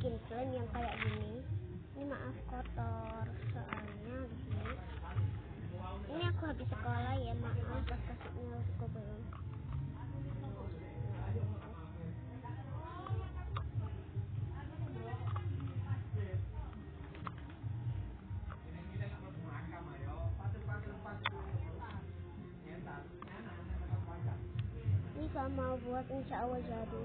bikin slime yang kayak gini. Ini maaf kotor soalnya di sini. Ini aku habis sekolah ya, maaf pas kasihnya aku belum. Ini kalau mau buat insya Allah jadi.